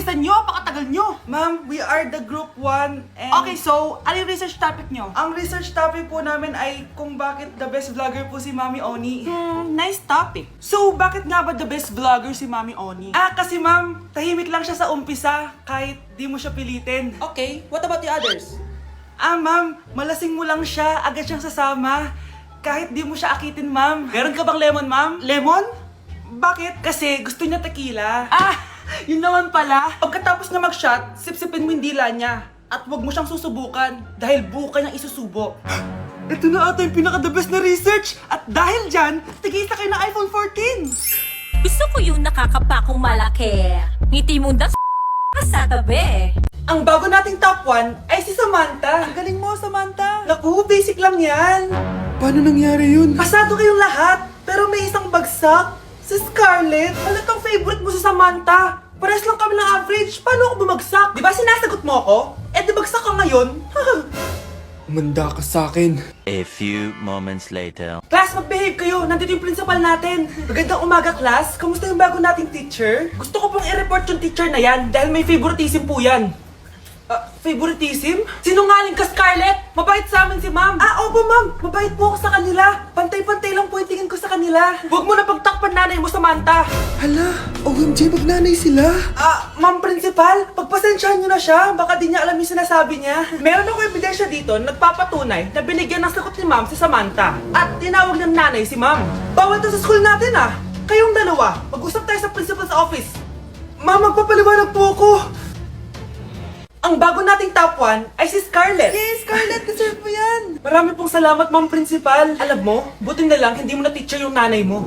bilisan nyo, pakatagal nyo. Ma'am, we are the group 1 and... Okay, so, ano yung research topic nyo? Ang research topic po namin ay kung bakit the best vlogger po si Mami Oni. Nice topic. So, bakit nga ba the best vlogger si Mami Oni? Kasi ma'am, tahimik lang siya sa umpisa kahit di mo siya pilitin. Okay, what about the others? Ma'am, malasing mo lang siya, agad siyang sasama. Kahit di mo siya akitin, ma'am. Meron ka bang lemon, ma'am? Lemon? Bakit? Kasi gusto niya tequila. Yun naman pala. Pagkatapos na mag-shot, sipsipin mo yung dila niya. At huwag mo siyang susubukan dahil buo ka niyang isusubo. Ito na ata yung pinaka-the best na research. At dahil dyan, tigisa kayo ng iPhone 14. Gusto ko yung nakakapakong malaki. Ngiti mo das sa tabi. Ang bago nating top 1 ay si Samantha. Ang galing mo, Samantha. Naku, basic lang yan. Paano nangyari yun? Pasado kayong lahat, pero may isang bagsak. Si Scarlett. Halatang favorite mo si Samantha. Pares lang kami ng average. Paano ako bumagsak? Di ba sinasagot mo ako? Di bagsak ka ngayon? Umanda ka sa akin. A few moments later. Class, mag-behave kayo. Nandito yung principal natin. Magandang umaga, class. Kamusta yung bago nating teacher? Gusto ko pong i-report yung teacher na yan dahil may favoritism po yan. Favoritism? Sinungaling ka, Scarlett! Mabait sa amin si ma'am. Opo, ma'am. Mabait po ako sa kanila. Pantay-pantay lang po yung tingin ko sa kanila. Huwag mo na pagtakpan nanay mo, Samantha. Hala, OMG, magnanay sila. Ma'am principal, pagpasensyahan niyo na siya. Baka di niya alam yung sinasabi niya. Meron ako ebidensya dito na nagpapatunay na binigyan ng sagot ni ma'am si Samantha. At tinawag ng nanay si ma'am. Bawal to sa school natin Kayong dalawa, mag-usap tayo sa principal's office. Ma'am, magpapaliwanag po ako. Ang bago nating top 1 ay si Scarlett. Yes, Scarlett, deserve mo yan. Marami pong salamat, ma'am principal. Alam mo, buti na lang hindi mo na teacher yung nanay mo.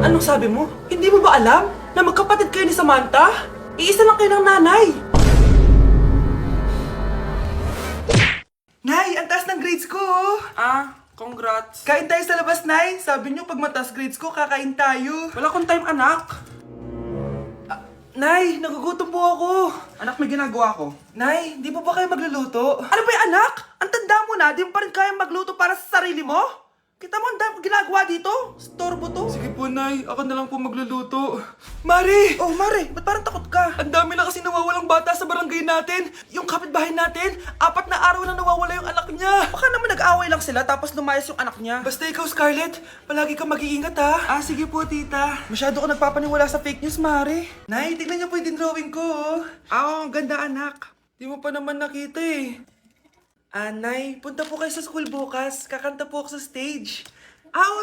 Anong sabi mo? Hindi mo ba alam na magkapatid kayo ni Samantha? Iisa lang kayo ng nanay. Nay, ang taas ng grades ko. Congrats. Kain tayo sa labas, Nay. Sabi niyo pag mataas grades ko, kakain tayo. Wala akong time, anak. Nay, nagugutom po ako. Anak, may ginagawa ko. Nay, di po ba kayo magluluto? Ano ba yung anak? Ang tanda mo na, di mo pa rin kaya magluto para sa sarili mo? Kita mo ang dami ginagawa dito? Storbo to. Sige po, Nay. Ako na lang po magluluto. Mari! Oh, Mari, ba't parang takot ka? Ang dami na kasi nawawalang bata sa barangay natin. Yung kapitbahay natin, 4 na araw na nawawala yung anak niya. Baka naman nag-away lang sila tapos lumayas yung anak niya. Basta ikaw, Scarlett, palagi kang mag-iingat ha. Sige po, tita. Masyado ka nagpapaniwala sa fake news, Mari. Nay, tignan niyo po yung drawing ko. Ang ganda, anak. Di mo pa naman nakita eh. Nay, punta po kayo sa school bukas. Kakanta po ako sa stage.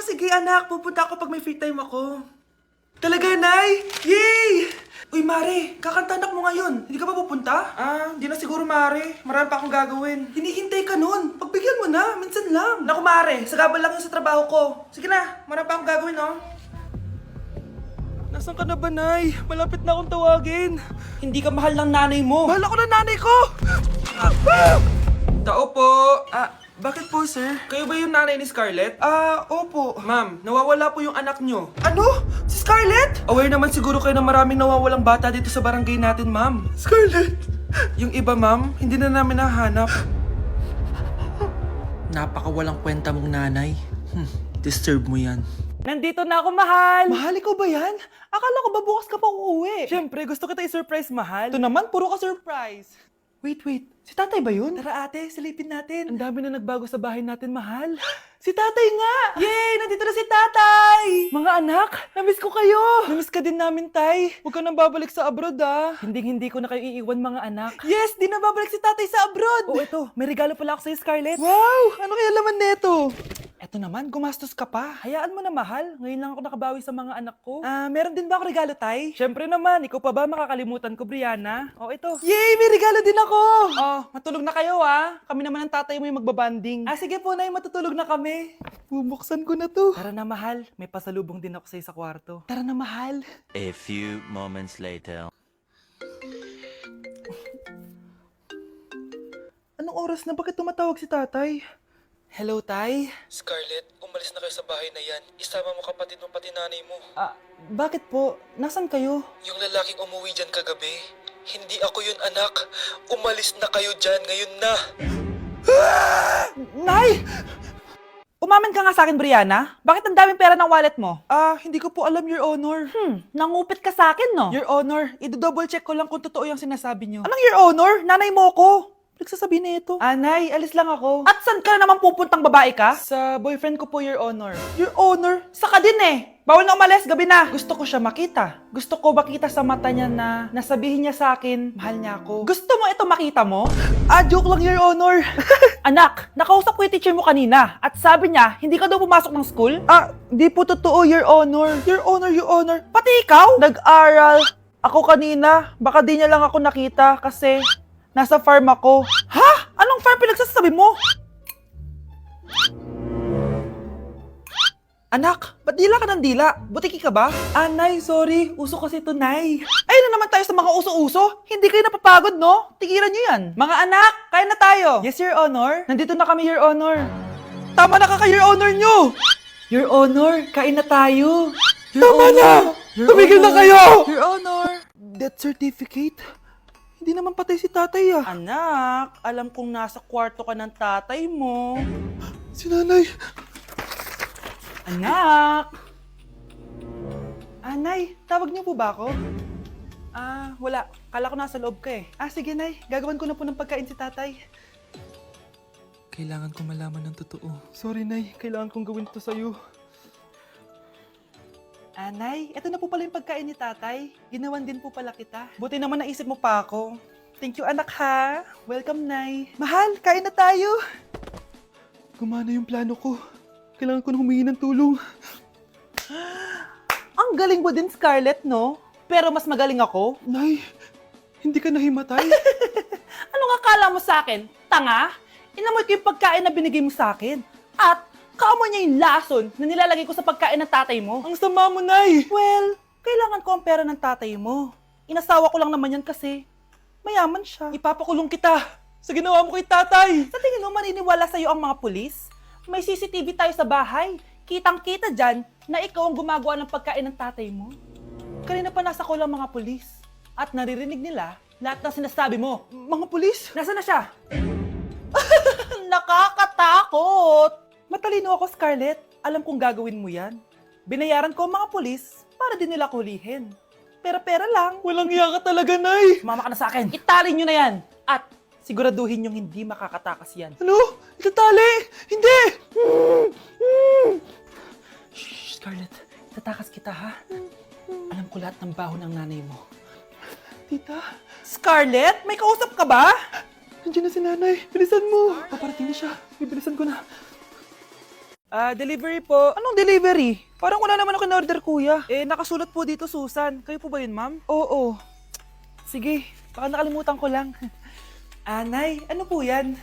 Sige anak. Pupunta ako pag may free time ako. Talaga, Nay? Yay! Uy, Mare, kakanta anak mo ngayon. Hindi ka pa pupunta? Hindi na siguro, Mare. Marami pa akong gagawin. Hinihintay ka nun. Pagbigyan mo na. Minsan lang. Naku, Mare. Sagabal lang yun sa trabaho ko. Sige na. Marami pa akong gagawin, no? Nasaan ka na ba, Nay? Malapit na akong tawagin. Hindi ka mahal ng nanay mo. Mahal ako ng nanay ko! Tao po. Bakit po, sir? Kayo ba yung nanay ni Scarlett? Opo. Ma'am, nawawala po yung anak nyo. Ano? Si Scarlett? Aware naman siguro kayo na maraming nawawalang bata dito sa barangay natin, ma'am. Scarlett! Yung iba, ma'am, hindi na namin nahanap. Napakawalang kwenta mong nanay. Disturb mo yan. Nandito na ako, mahal! Mahal, ikaw ba yan? Akala ko ba bukas ka pa uuwi? Siyempre, gusto kita i-surprise, mahal. Ito naman, puro ka surprise. Wait. Si tatay ba yun? Tara ate, silipin natin. Ang dami na nagbago sa bahay natin, mahal. Si tatay nga! Yay! Nandito na si tatay! Mga anak, namiss ko kayo! Namiss ka din namin, tay. Huwag ka nang babalik sa abroad, Hindi ko na kayo iiwan, mga anak. Yes! Di na babalik si tatay sa abroad! Ito, may regalo pala ako sa'yo, Scarlett. Wow! Ano kaya laman neto? Eto naman, gumastos ka pa. Hayaan mo na, mahal. Ngayon lang ako nakabawi sa mga anak ko. Meron din ba ako regalo, tay? Siyempre naman, ikaw pa ba makakalimutan ko, Brianna? Ito. Yay! May regalo din ako! Matulog na kayo, Kami naman ang tatay mo yung magbabanding. Sige po, nay, matutulog na kami. Bubuksan ko na to. Tara na, mahal. May pasalubong din ako sa'yo sa kwarto. Tara na, mahal. A few moments later. Anong oras na? Bakit tumatawag si tatay? Hello, tay? Scarlett, umalis na kayo sa bahay na yan. Isama mo kapatid mo pati nanay mo. Bakit po? Nasaan kayo? Yung lalaking umuwi dyan kagabi, hindi ako yun, anak. Umalis na kayo dyan ngayon na. Nay! Umamin ka nga sa akin, Brianna. Bakit ang daming pera ng wallet mo? Hindi ko po alam, Your Honor. Nangupit ka sa akin, no? Your Honor, i-double check ko lang kung totoo yung sinasabi niyo. Anong Your Honor? Nanay mo ko. Nagsasabi na ito. Anay, alis lang ako. At saan ka na naman pupuntang babae ka? Sa boyfriend ko po, Your Honor. Your Honor? Saka din eh. Bawal na umalis, gabi na. Gusto ko siya makita. Gusto ko makita sa mata niya na nasabihin niya sa akin, mahal niya ako. Gusto mo ito makita mo? Joke lang, Your Honor. Anak, nakausap ko yung teacher mo kanina at sabi niya, hindi ka daw pumasok ng school? Di po totoo, Your Honor. Your Honor, Your Honor. Pati ikaw? Nag-aral. Ako kanina, baka di niya lang ako nakita kasi nasa farm ako. Ha? Anong farm pinagsasabi mo? Anak, ba't dila ka ng dila? Butiki ka ba? Nay, sorry. Uso kasi ito, Nay. Ay na naman tayo sa mga uso-uso. Hindi kayo napapagod, no? Tigilan nyo yan. Mga anak, kain na tayo. Yes, Your Honor. Nandito na kami, Your Honor. Tama na ka, Your Honor nyo. Your Honor, kain na tayo. Tama na! Tumigil na kayo! Your Honor. Death certificate? Hindi naman patay si tatay ah. Anak, alam kong nasa kwarto ka ng tatay mo. Si nanay. Anak! Nay, tawag niyo po ba ako? Wala. Kala ko nasa loob ka eh. Sige, Nay. Gagawan ko na po ng pagkain si tatay. Kailangan ko malaman ng totoo. Sorry, Nay. Kailangan kong gawin ito sa'yo. Nay, eto na po pala yung pagkain ni tatay. Ginawan din po pala kita. Buti naman naisip mo pa ako. Thank you, anak ha. Welcome, Nay. Mahal, kain na tayo. Gumana yung plano ko. Kailangan ko na humingi ng tulong. Ang galing mo din, Scarlett, no? Pero mas magaling ako. Nay, hindi ka nahimatay. Anong akala mo sa akin? Tanga? Inamoy ko yung pagkain na binigay mo sa akin. At kaamoy niya yung lason na nilalagay ko sa pagkain ng tatay mo. Ang sama mo, Nay! Well, kailangan ko ang pera ng tatay mo. Inasawa ko lang naman yan kasi mayaman siya. Ipapakulong kita sa ginawa mo kay tatay. Sa tingin mo, maniniwala sa'yo ang mga pulis? May CCTV tayo sa bahay. Kitang-kita dyan na ikaw ang gumagawa ng pagkain ng tatay mo. Kanina pa nasa kulang mga pulis. At naririnig nila lahat ng sinasabi mo. Mga pulis? Nasaan na siya? Nakakatakot! Matalino ako, Scarlett. Alam kong gagawin mo yan. Binayaran ko ang mga pulis para din nila kulihin. Pera-pera lang. Walang iya ka talaga, Nay! Sumama ka na sa akin. Itali nyo na yan. At siguraduhin yung hindi makakatakas yan. Ano? Itatali? Hindi! Shh, Scarlett. Itatakas kita, ha? Alam ko lahat ng baho ng nanay mo. Tita? Scarlett? May kausap ka ba? Nandiyan na si nanay. Bilisan mo. Paparating na siya. Bibilisan ko na. Delivery po. Anong delivery? Parang wala naman ako in-order, kuya. Nakasulat po dito, Susan. Kayo po ba yun, ma'am? Oo. Sige, baka nakalimutan ko lang. Nay, ano po yan?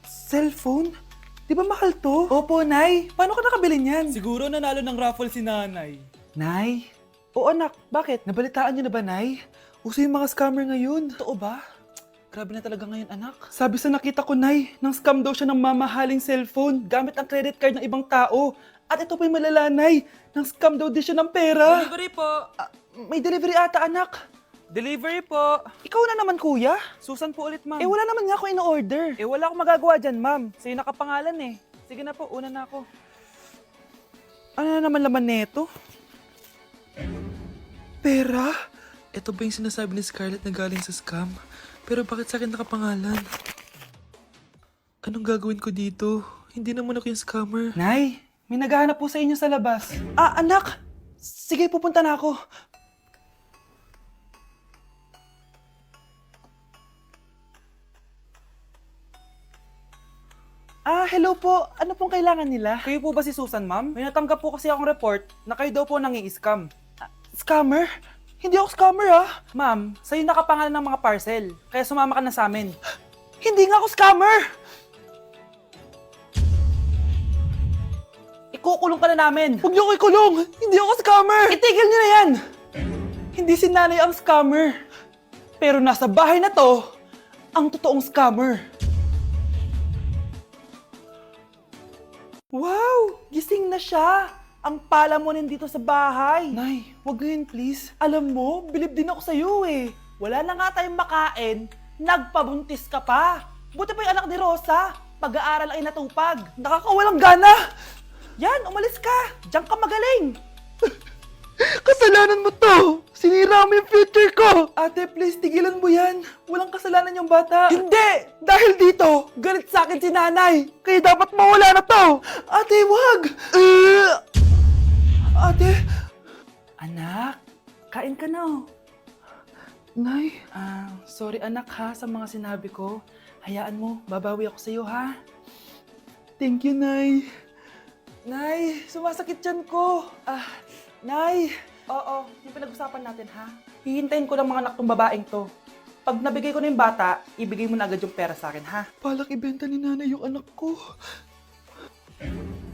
Cellphone? Di ba mahal to? Opo, Nay. Paano ka nakabili niyan? Siguro nanalo ng raffle si nanay. Nay? Oo, anak. Bakit? Nabalitaan niyo na ba, Nay? Uso yung mga scammer ngayon. Totoo ba? Grabe na talaga ngayon, anak. Sabi sa nakita ko, Nay, nang scam daw siya ng mamahaling cellphone gamit ang credit card ng ibang tao. At ito pa yung malala, Nay. Nang scam daw din siya ng pera. Delivery po. May delivery ata, anak. Delivery po. Ikaw na naman, kuya. Susan po ulit, ma'am. Wala naman nga ako in-order. Wala akong magagawa dyan, ma'am. Sa'yo nakapangalan eh. Sige na po, una na ako. Ano na naman laman neto? Pera? Ito ba yung sinasabi ni Scarlett na galing sa scam? Pero bakit sa akin nakapangalan? Anong gagawin ko dito? Hindi naman ako yung scammer. Nay, may naghahanap po sa inyo sa labas. Anak! Sige, pupunta na ako. Hello po. Ano pong kailangan nila? Kayo po ba si Susan, ma'am? May natanggap po kasi akong report na kayo daw po nangi-scam. Scammer? Hindi ako scammer, Ma'am, sa'yo nakapangalan ng mga parcel. Kaya sumama ka na sa amin. Hindi nga ako scammer! Ikukulong ka na namin. Huwag niyo ko ikulong! Hindi ako scammer! Itigil niyo na yan! Hindi si nanay ang scammer. Pero nasa bahay na to, ang totoong scammer. Wow! Gising na siya! Ang pala mo nandito sa bahay. Nay, wag ngayon please. Alam mo, bilib din ako sa'yo eh. Wala na nga tayong makain, nagpabuntis ka pa. Buti pa yung anak ni Rosa. Pag-aaral ang inatupag. Nakakawalang gana! Yan, umalis ka! Diyan ka magaling! Kasalanan mo to! Sinira mo yung future ko! Ate, please, tigilan mo yan. Walang kasalanan yung bata. Hindi! Dahil dito, galit sa akin si nanay. Kaya dapat mawala na to! Ate, wag! Ate! Anak, kain ka na. Nay? Sorry anak ha sa mga sinabi ko. Hayaan mo, babawi ako sa'yo ha. Thank you, Nay. Nay, sumasakit yan ko. Nay. Oo, yung pinag-usapan natin ha. Hihintayin ko ng mga anak tong babaeng to. Pag nabigay ko na yung bata, ibigay mo na agad yung pera sa akin ha. Palak ibenta ni nanay yung anak ko.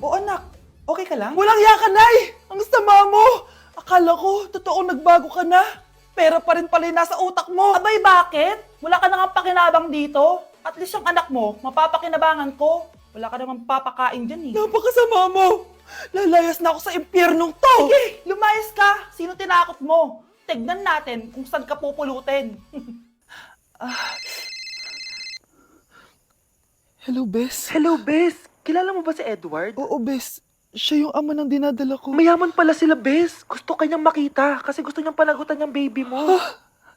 O anak, okay ka lang? Walang iya ka, Nay! Ang sama mo! Akala ko, totoong nagbago ka na. Pera pa rin pala yung nasa utak mo. Abay, bakit? Wala ka nang pakinabang dito. At least yung anak mo, mapapakinabangan ko. Wala ka namang papakain dyan eh. Napakasama mo! Lalayas na ako sa impyernong to! Sige, lumayas ka! Sino tinakot mo? Tignan natin kung saan ka pupulutin. Hello, Bes. Hello, Bes! Kilala mo ba si Edward? Oo, Bes. Siya yung ama ng dinadala ko. Mayaman pala sila, Bes. Gusto kanyang makita kasi gusto niyang panagutan yung baby mo.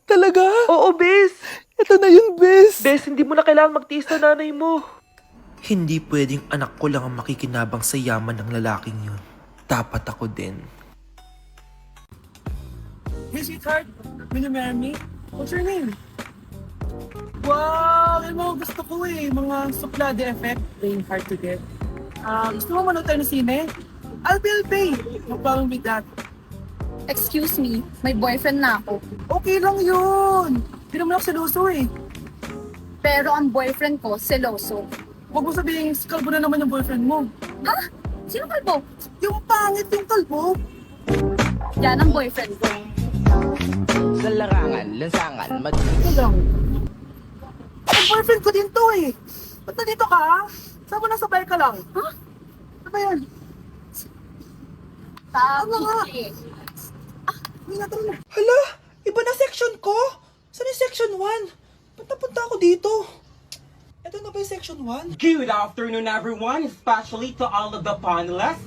Talaga? Oo, Bes. Ito na yun, Bes. Bes, hindi mo na kailangan magtiis na nanay mo. Hindi pwedeng anak ko lang ang makikinabang sa yaman ng lalaking yun. Dapat ako din. Hey, sweetheart. Will you marry me? What's your name? Wow! Alam mo, gusto ko eh. Mga suplade effect. Playing hard to get. Gusto mo manood tayo ng sine? I'll pay. No problem with that. Excuse me, may boyfriend na ako. Okay lang yun. Hindi naman ako seloso eh. Pero ang boyfriend ko, seloso. Huwag mo sabihin, kalbo na naman yung boyfriend mo. Ha? Sino kalbo? Yung pangit yung kalbo. Yan ang boyfriend ko. Sa larangan, lansangan, Ito lang. Ang boyfriend ko din to eh. Ba't nandito ka? Saan mo nasabay ka lang? Ha? Ano ba yan? Tama nga. Hindi na tara na. Hala, iba na section ko? Saan yung section 1? Ba't napunta ako dito? Ito na ba yung section 1? Good afternoon, everyone, especially to all of the panelists,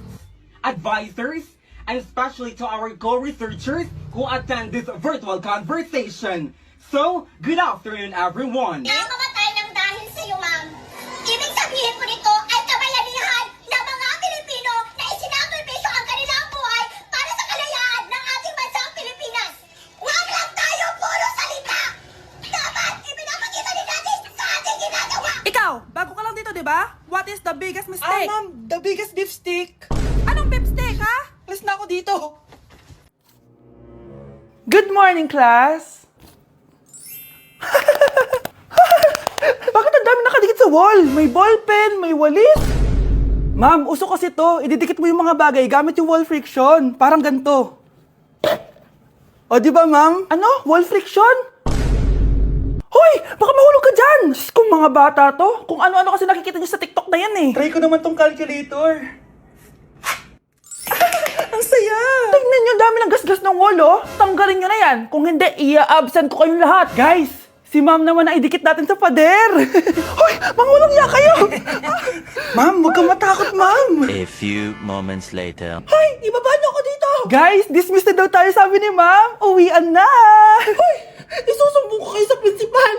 advisors, and especially to our co-researchers who attend this virtual conversation. So, good afternoon, everyone. Namamatay ng dahil sa iyo, ma'am. Ibig sabihin po nito ay kabayanihan ng mga Pilipino na isinakripisyo ang kanilang buhay para sa kalayaan ng ating bansang Pilipinas. Huwag lang tayo puro salita! Dapat ipinapakita din natin sa ating ginagawa! Ikaw, bago ka lang dito, di ba? What is the biggest mistake? Ma'am, the biggest beef stick. Anong beef stick, ha? Alis na ako dito. Good morning, class. Bakit ang dami nakadikit sa wall? May ballpen, may walis. Ma'am, uso kasi to. Ididikit mo yung mga bagay gamit yung wall friction. Parang ganito. O, di ba, ma'am? Ano? Wall friction? Hoy! Baka mahulog ka dyan! Kung mga bata to, kung ano-ano kasi nakikita niyo sa TikTok na yan eh. Try ko naman tong calculator. Ang saya! Tingnan niyo, dami ng gasgas ng wall, oh. Tanggalin niyo na yan. Kung hindi, i-absent ko kayong lahat. Guys, si ma'am naman ang idikit natin sa pader. Hoy! Mangulong niya kayo! Ma'am, huwag kang matakot, ma'am. A few moments later. Hoy! Ibaba niyo ako dito! Guys, dismissed na daw tayo, sabi ni ma'am. Uwian na! Hoy! Isusumbong ko kayo sa principal!